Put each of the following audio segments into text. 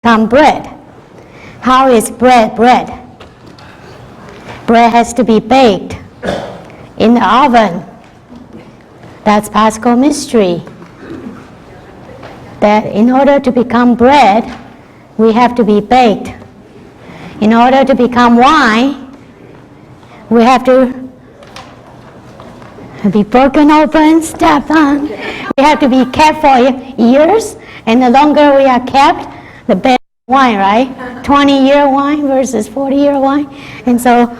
become bread. How is bread bread? Bread has to be baked in the oven. That's Paschal mystery. That in order to become bread, we have to be baked. In order to become wine, we have to be broken open, stepped on. We have to be kept for years, and the longer we are kept, the better wine, right? 20-year wine versus 40-year wine. And so,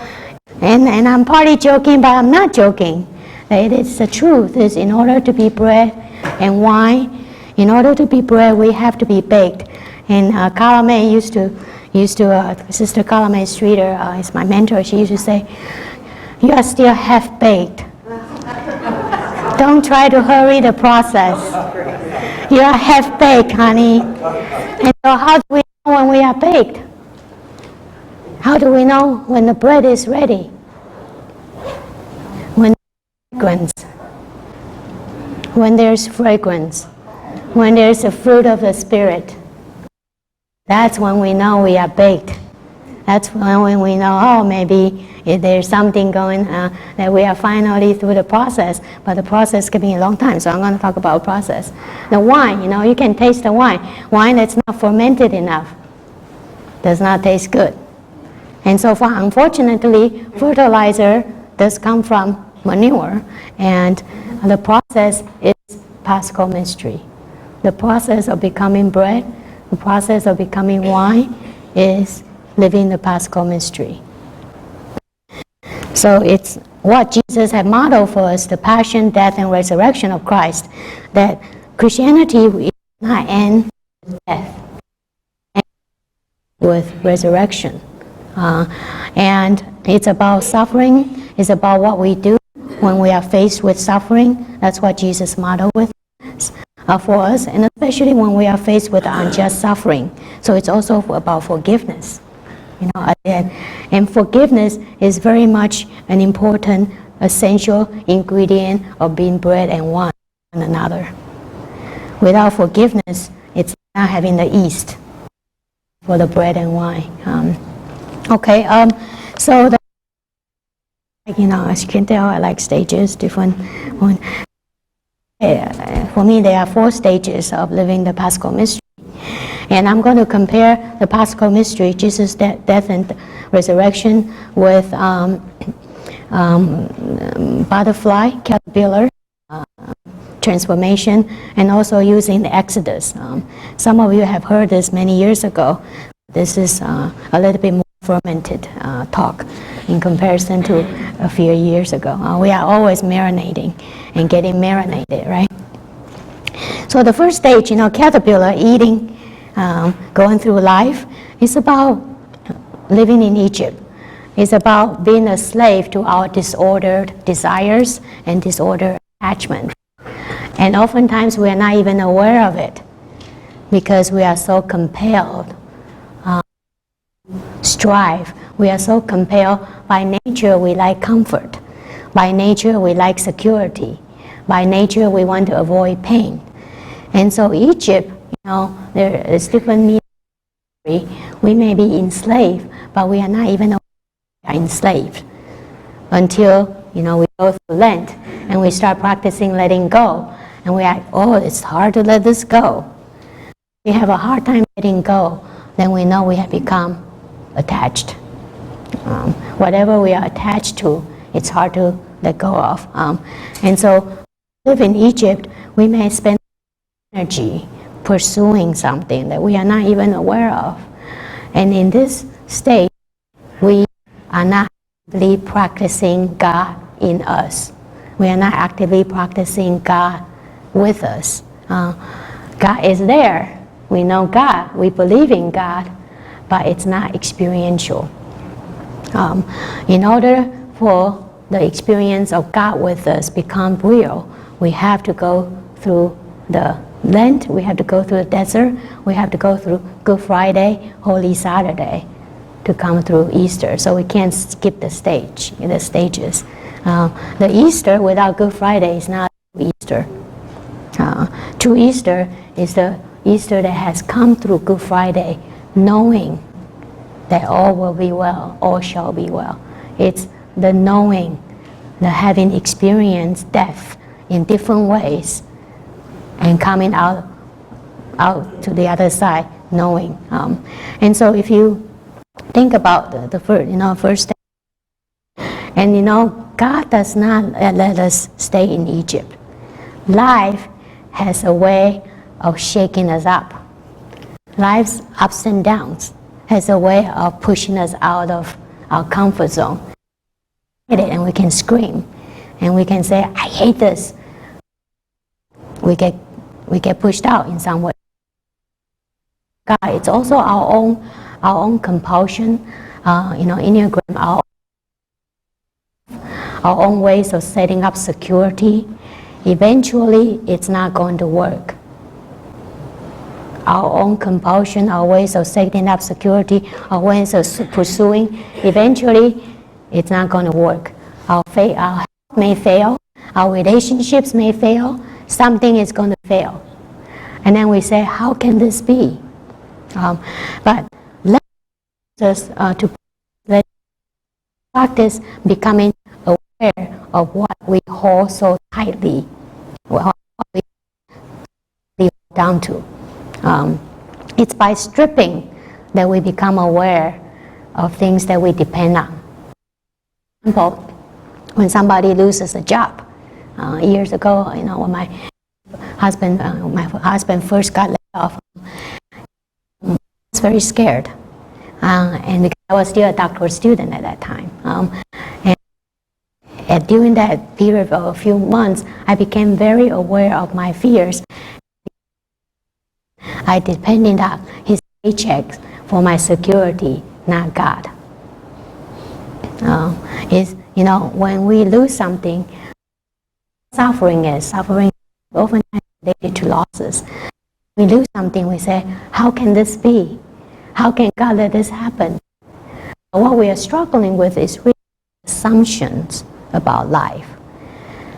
and I'm partly joking, but I'm not joking. It is the truth. Is in order to be bread and wine, in order to be bread, we have to be baked. And Carla May used to Sister Carla May Streeter is my mentor. She used to say, "You are still half-baked. Don't try to hurry the process. You are half-baked, honey." And so how do we know when we are baked? How do we know when the bread is ready? When there's fragrance, when there's the fruit of the Spirit, that's when we know we are baked. That's when we know, oh, maybe there's something going that we are finally through the process, but the process can be a long time, so I'm going to talk about process. The wine, you can taste the wine. Wine that's not fermented enough does not taste good. And so far, unfortunately, fertilizer does come from manure, and the process is Paschal mystery. The process of becoming bread, the process of becoming wine is living the Paschal mystery. So it's what Jesus had modeled for us, the passion, death, and resurrection of Christ, that Christianity is not end with death, and with resurrection. And it's about suffering, it's about what we do when we are faced with suffering. That's what Jesus modeled with for us, and especially when we are faced with unjust suffering. So it's also about forgiveness. And forgiveness is very much an important, essential ingredient of being bread and wine one another. Without forgiveness, it's not having the yeast for the bread and wine. So as you can tell, I like stages, different one. For me, there are 4 stages of living the Paschal mystery. And I'm going to compare the Paschal mystery, Jesus' death and resurrection, with butterfly, caterpillar, transformation, and also using the Exodus. Some of you have heard this many years ago. This is a little bit more fermented talk in comparison to a few years ago. We are always marinating and getting marinated, right? So the first stage, caterpillar eating, going through life, is about living in Egypt. It's about being a slave to our disordered desires and disordered attachment. And oftentimes we are not even aware of it because we are so compelled. Strive. We are so compelled. By nature, we like comfort. By nature, we like security. By nature, we want to avoid pain. And so Egypt, there is different meaning. We may be enslaved, but we are not even aware we are enslaved until, we go through Lent and we start practicing letting go. And we are, it's hard to let this go. We have a hard time letting go, then we know we have become attached. Whatever we are attached to, it's hard to let go of. And so, live in Egypt, we may spend energy pursuing something that we are not even aware of. And in this state, we are not actively practicing God in us. We are not actively practicing God with us. God is there. We know God. We believe in God. But it's not experiential. In order for the experience of God with us become real, we have to go through the Lent, we have to go through the desert, we have to go through Good Friday, Holy Saturday to come through Easter. So we can't skip the stages. The Easter without Good Friday is not Easter. True Easter is the Easter that has come through Good Friday knowing that all will be well, all shall be well. It's the knowing, the having experienced death in different ways and coming out to the other side, knowing. And so if you think about the first day, and God does not let us stay in Egypt. Life has a way of shaking us up. Life's ups and downs has a way of pushing us out of our comfort zone. And we can scream, and we can say, I hate this. We get pushed out in some way. God, it's also our own compulsion, Enneagram, our own ways of setting up security. Eventually, it's not going to work. Our own compulsion, our ways of setting up security, our ways of pursuing, eventually, it's not going to work. Our health may fail, our relationships may fail, something is going to fail. And then we say, how can this be? But let us to practice becoming aware of what we hold so tightly, what we hold down to. It's by stripping that we become aware of things that we depend on. For example, when somebody loses a job, years ago, when my husband first got laid off, I was very scared, and because I was still a doctoral student at that time. And during that period of a few months, I became very aware of my fears. I depended on his paychecks for my security, not God. When we lose something, suffering often related to losses. We lose something, we say, how can this be? How can God let this happen? What we are struggling with is really assumptions about life.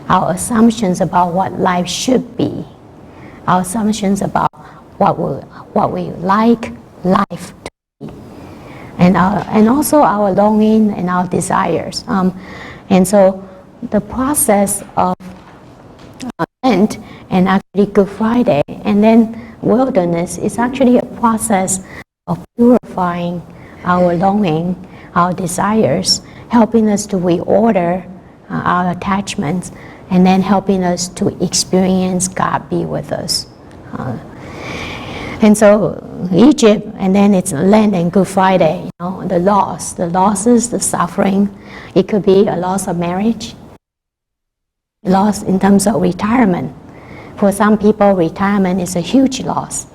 Our assumptions about what life should be. Our assumptions about what we like life to be. And also our longing and our desires. And so the process of Lent and actually Good Friday and then wilderness is actually a process of purifying our longing, our desires, helping us to reorder our attachments, and then helping us to experience God be with us. And so Egypt, and then it's Lent and Good Friday, the losses, the suffering. It could be a loss of marriage, loss in terms of retirement. For some people, retirement is a huge loss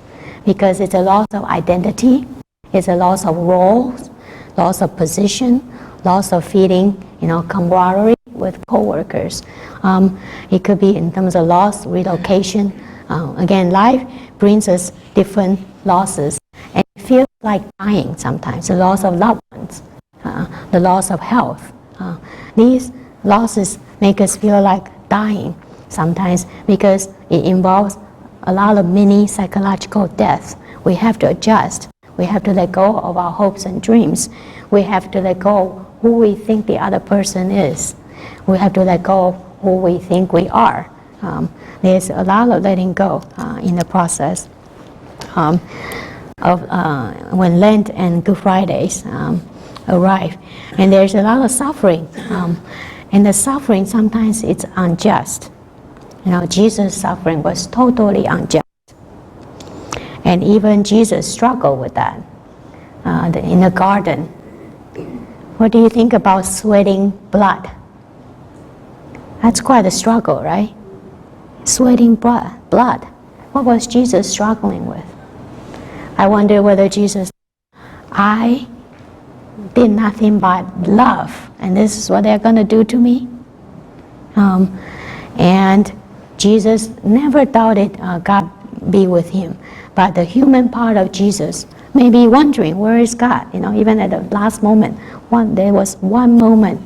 because it's a loss of identity, it's a loss of roles, loss of position, loss of feeling, camaraderie with co-workers. It could be in terms of loss, relocation. Again, life brings us different losses, and it feels like dying sometimes. The loss of loved ones, the loss of health. These losses make us feel like dying sometimes because it involves a lot of mini psychological deaths. We have to adjust. We have to let go of our hopes and dreams. We have to let go of who we think the other person is. We have to let go of who we think we are. There's a lot of letting go in the process of when Lent and Good Fridays arrive. And there's a lot of suffering. And the suffering, sometimes it's unjust. Jesus' suffering was totally unjust. And even Jesus struggled with that in the garden. What do you think about sweating blood? That's quite a struggle, right? Sweating blood. What was Jesus struggling with? I wonder whether Jesus, I did nothing but love, and this is what they're going to do to me. And Jesus never doubted God be with him, but the human part of Jesus may be wondering, where is God? Even at the last moment, there was one moment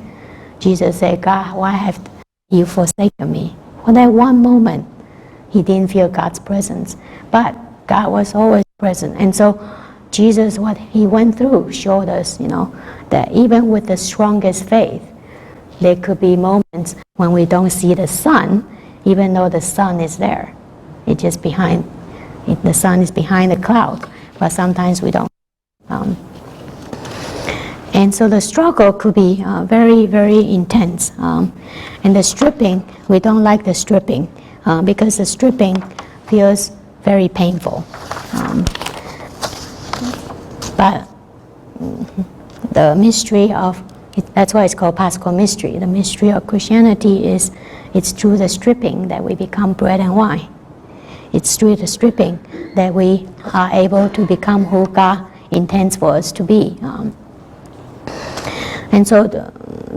Jesus said, God, why have you forsaken me? For that one moment, he didn't feel God's presence, but God was always present. And so Jesus, what he went through, showed us, that even with the strongest faith, there could be moments when we don't see the sun, even though the sun is there. It's just behind. The sun is behind the cloud, but sometimes we don't. And so the struggle could be very, very intense. And the stripping, we don't like the stripping because the stripping feels very painful. But the mystery of, that's why it's called Paschal mystery. The mystery of Christianity is, it's through the stripping that we become bread and wine. It's through the stripping that we are able to become who God intends for us to be. And so the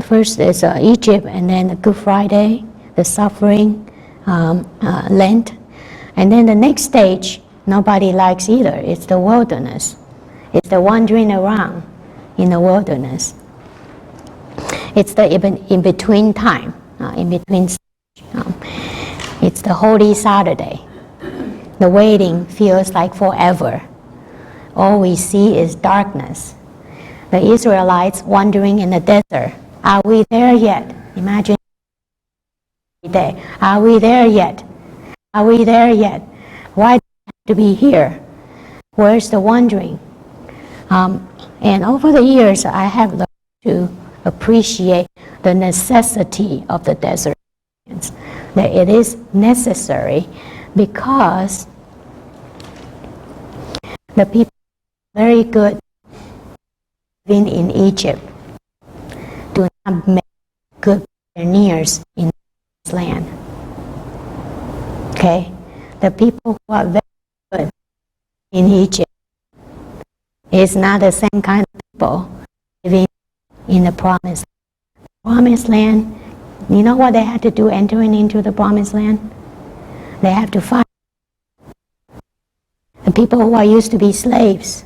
first is Egypt, and then the Good Friday, the suffering, Lent. And then the next stage, nobody likes either. It's the wilderness. It's the wandering around in the wilderness. It's the in-between time, in-between stage. It's the Holy Saturday. The waiting feels like forever. All we see is darkness. The Israelites wandering in the desert. Are we there yet? Imagine every day. Are we there yet? Are we there yet? Why do we have to be here? Where's the wandering? And over the years, I have learned to appreciate the necessity of the desert. That it is necessary because the people are very good living in Egypt do not make good pioneers in this land. Okay? The people who are very good in Egypt is not the same kind of people living in the promised land. Promised land, you know what they had to do entering into the promised land? They have to fight. The people who are used to be slaves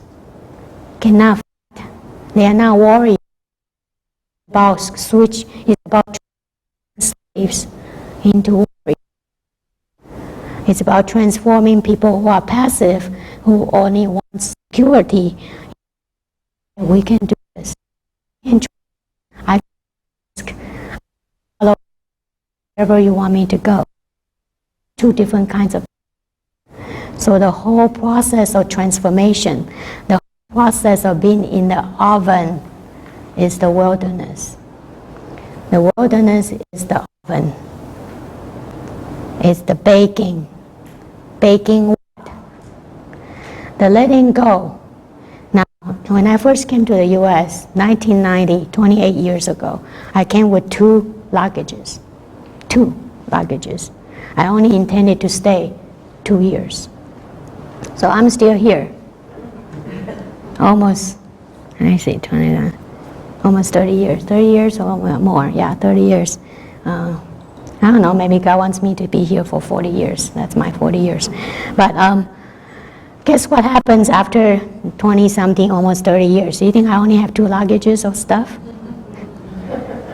cannot fight. They are not warriors. It's about slaves into warriors. It's about transforming people who are passive, who only want security. We can do this. I ask, follow wherever you want me to go. Two different kinds of. So the whole process of transformation, the process of being in the oven is the wilderness. The wilderness is the oven. It's the baking. Baking what? The letting go. Now, when I first came to the U.S., 1990, 28 years ago, I came with 2 luggages. 2 luggages. I only intended to stay 2 years. So I'm still here. Almost, I say 29, almost 30 years. 30 years or more, yeah, 30 years. I don't know, maybe God wants me to be here for 40 years. That's my 40 years. But guess what happens after 20-something, almost 30 years? Do you think I only have 2 luggages of stuff?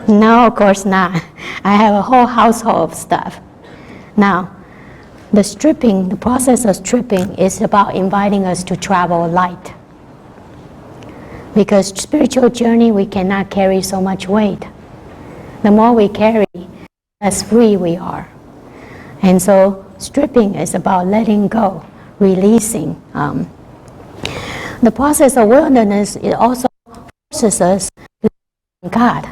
No, of course not. I have a whole household of stuff. Now, the stripping, the process of stripping is about inviting us to travel light. Because spiritual journey, we cannot carry so much weight. The more we carry, less free we are. And so stripping is about letting go, releasing. The process of wilderness, it also forces us to God.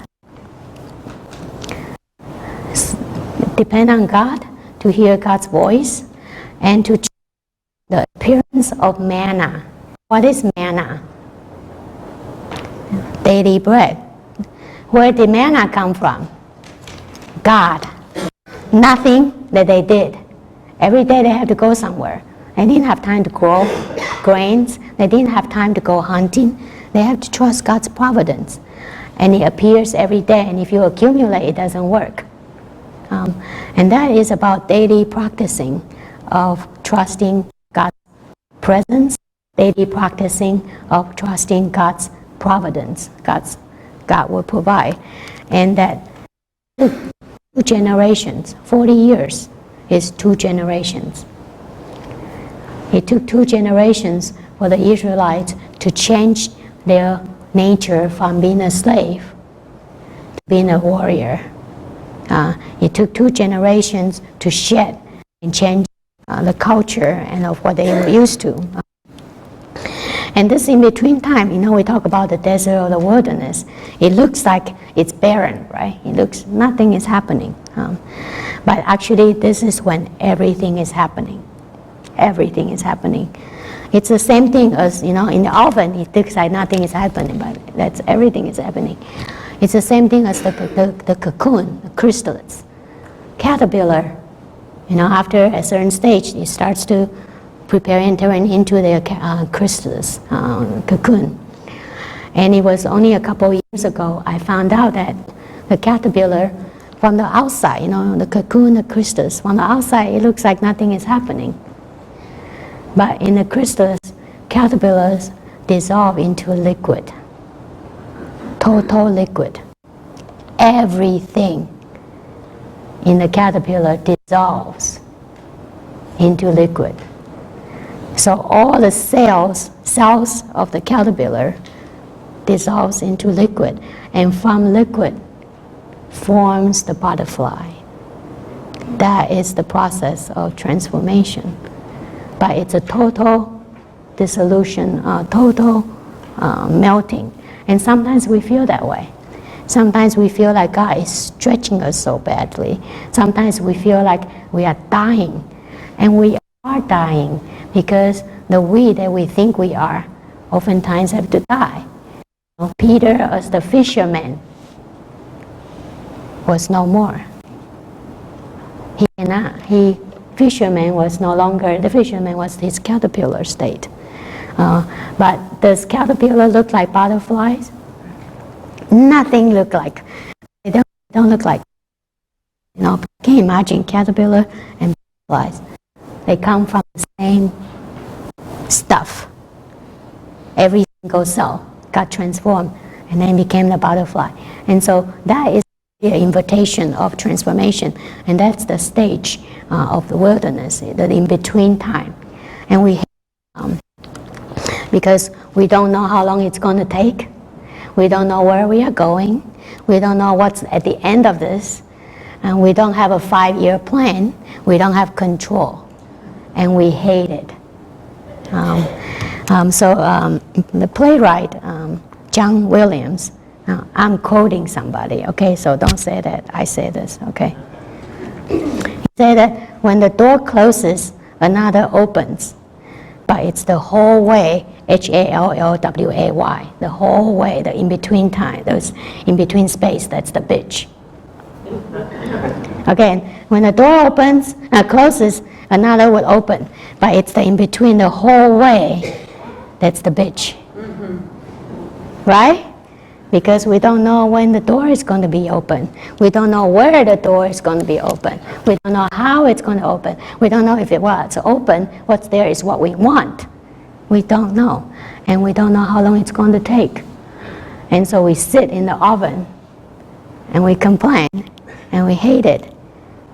Depend on God, to hear God's voice, and to the appearance of manna. What is manna? Daily bread. Where did manna come from? God. Nothing that they did. Every day they had to go somewhere. They didn't have time to grow grains. They didn't have time to go hunting. They have to trust God's providence. And it appears every day, and if you accumulate, it doesn't work. And that is about daily practicing of trusting God's presence, daily practicing of trusting God's providence. God will provide. And that 2 generations, 40 years is 2 generations. It took 2 generations for the Israelites to change their nature from being a slave to being a warrior. It took 2 generations to shed and change the culture and of what they were used to. And this in between time, we talk about the desert or the wilderness. It looks like it's barren, right? It looks nothing is happening. But actually, this is when everything is happening. Everything is happening. It's the same thing as, in the oven, it looks like nothing is happening, but that's everything is happening. It's the same thing as the cocoon, the chrysalis. Caterpillar, after a certain stage, it starts to prepare entering into their chrysalis, cocoon. And it was only a couple of years ago I found out that the caterpillar, from the outside, the cocoon, the chrysalis, from the outside it looks like nothing is happening. But in the chrysalis, caterpillars dissolve into liquid, total liquid. Everything in the caterpillar dissolves into liquid. So all the cells of the caterpillar dissolves into liquid, and from liquid forms the butterfly. That is the process of transformation. But it's a total dissolution, total melting. And sometimes we feel that way. Sometimes we feel like God is stretching us so badly. Sometimes we feel like we are dying. And we are dying because the we that we think we are oftentimes have to die. Peter, as the fisherman, was no more. Fisherman was no longer, the fisherman was his caterpillar state. But does caterpillar look like butterflies? Nothing look like. They don't look like. Can you imagine caterpillar and butterflies? They come from the same stuff. Every single cell got transformed and then became the butterfly. And so that is the invitation of transformation, and that's the stage of the wilderness, the in-between time. And we because we don't know how long it's going to take. We don't know where we are going. We don't know what's at the end of this. And we don't have a 5-year plan. We don't have control. And we hate it. The playwright, John Williams, I'm quoting somebody, okay, so don't say that I say this, okay? He said that when the door closes, another opens. But it's the whole way, Hallway, the whole way, the in-between time, those in-between space, that's the bitch. Again, when the door closes, another will open. But it's the in-between, the whole way, that's the bitch. Right? Because we don't know when the door is going to be open. We don't know where the door is going to be open. We don't know how it's going to open. We don't know if it was open, what's there is what we want. We don't know. And we don't know how long it's going to take. And so we sit in the oven and we complain and we hate it.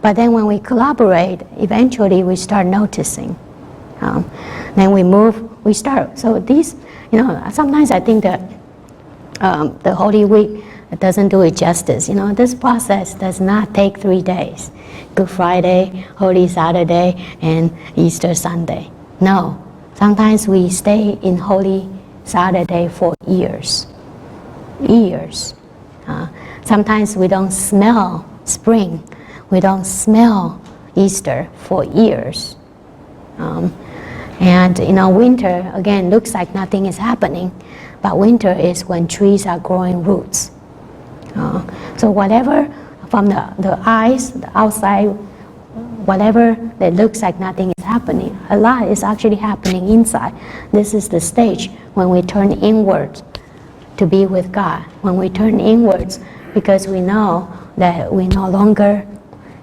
But then when we collaborate, eventually we start noticing. Then we move, we start. So these, sometimes I think that the Holy Week doesn't do it justice. This process does not take 3 days. Good Friday, Holy Saturday, and Easter Sunday. No. Sometimes we stay in Holy Saturday for years. Years. Sometimes we don't smell spring. We don't smell Easter for years. And winter, again, looks like nothing is happening. But winter is when trees are growing roots. So whatever from the eyes, the outside, whatever that looks like nothing is happening, a lot is actually happening inside. This is the stage when we turn inwards to be with God. When we turn inwards because we know that we no longer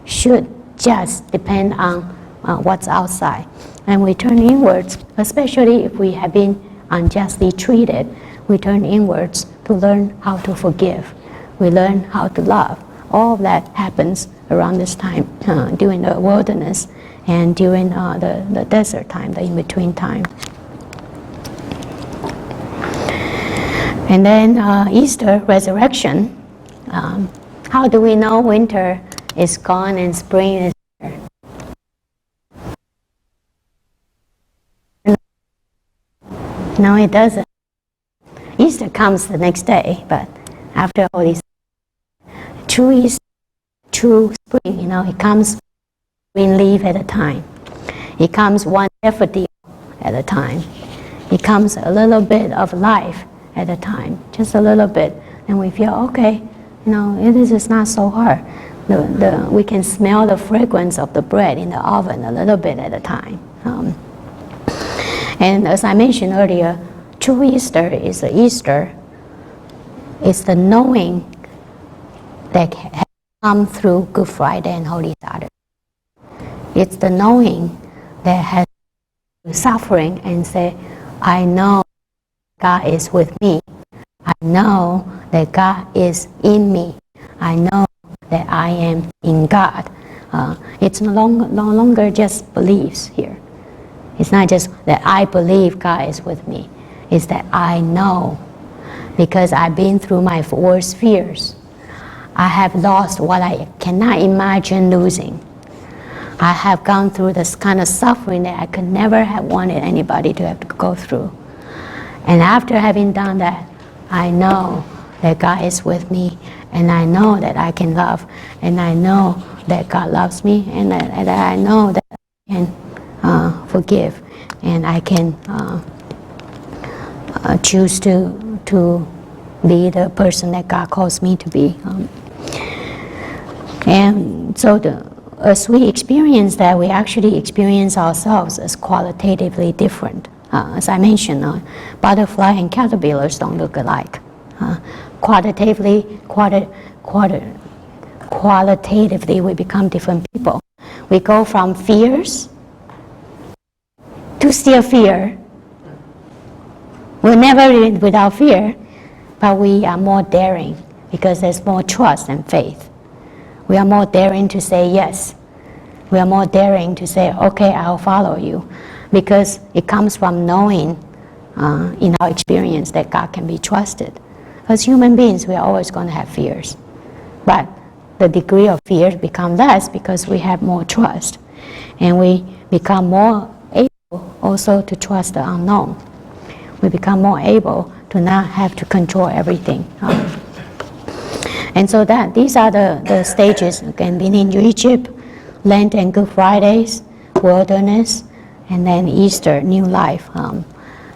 should just depend on what's outside. And we turn inwards, especially if we have been unjustly treated. We turn inwards to learn how to forgive. We learn how to love. All of that happens around this time, during the wilderness and during the desert time, the in-between time. And then Easter, resurrection. How do we know winter is gone and spring is here? No, it doesn't. Easter comes the next day, but after all these, true Easter, true spring, it comes green leaf at a time. It comes one daffodil at a time. It comes a little bit of life at a time, just a little bit, and we feel okay. It is just not so hard. We can smell the fragrance of the bread in the oven a little bit at a time. And as I mentioned earlier, true Easter is the Easter. It's the knowing that has come through Good Friday and Holy Saturday. It's the knowing that has suffering and say, I know God is with me. I know that God is in me. I know that I am in God. It's no longer just beliefs here. It's not just that I believe God is with me. It's that I know, because I've been through my worst fears. I have lost what I cannot imagine losing. I have gone through this kind of suffering that I could never have wanted anybody to have to go through. And after having done that, I know that God is with me, and I know that I can love, and I know that God loves me, and that I know that I can forgive, and I can choose to be the person that God calls me to be. And so as we experience that, we actually experience ourselves as qualitatively different. As I mentioned, butterfly and caterpillars don't look alike. Qualitatively, we become different people. We go from fears to still fear. We're never without fear, but we are more daring because there's more trust and faith. We are more daring to say yes. We are more daring to say, okay, I'll follow you, because it comes from knowing in our experience that God can be trusted. As human beings, we are always going to have fears, but the degree of fear becomes less because we have more trust, and we become more able also to trust the unknown. We become more able to not have to control everything. And so these are the stages, again, being in Egypt, Lent and Good Fridays, wilderness, and then Easter, new life.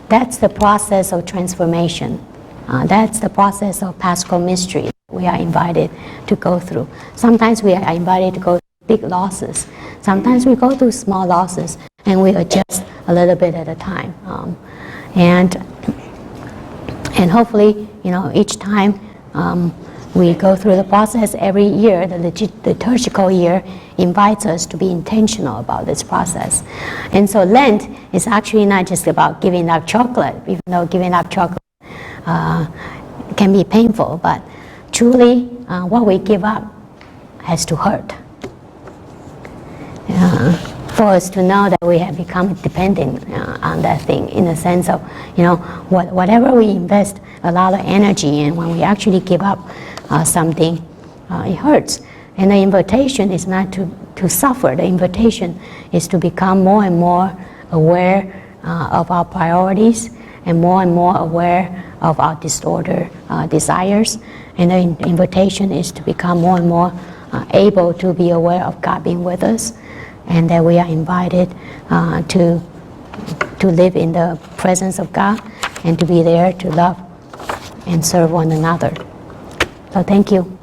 That's the process of transformation. That's the process of Paschal mystery we are invited to go through. Sometimes we are invited to go through big losses. Sometimes we go through small losses, and we adjust a little bit at a time. And hopefully, each time we go through the process every year, the liturgical year invites us to be intentional about this process. And so Lent is actually not just about giving up chocolate, even though giving up chocolate can be painful, but truly what we give up has to hurt. For us to know that we have become dependent on that thing, in the sense of, whatever we invest a lot of energy in, when we actually give up something, it hurts. And the invitation is not to suffer. The invitation is to become more and more aware of our priorities, and more aware of our disordered desires. And the invitation is to become more and more able to be aware of God being with us, and that we are invited to live in the presence of God, and to be there to love and serve one another. So thank you.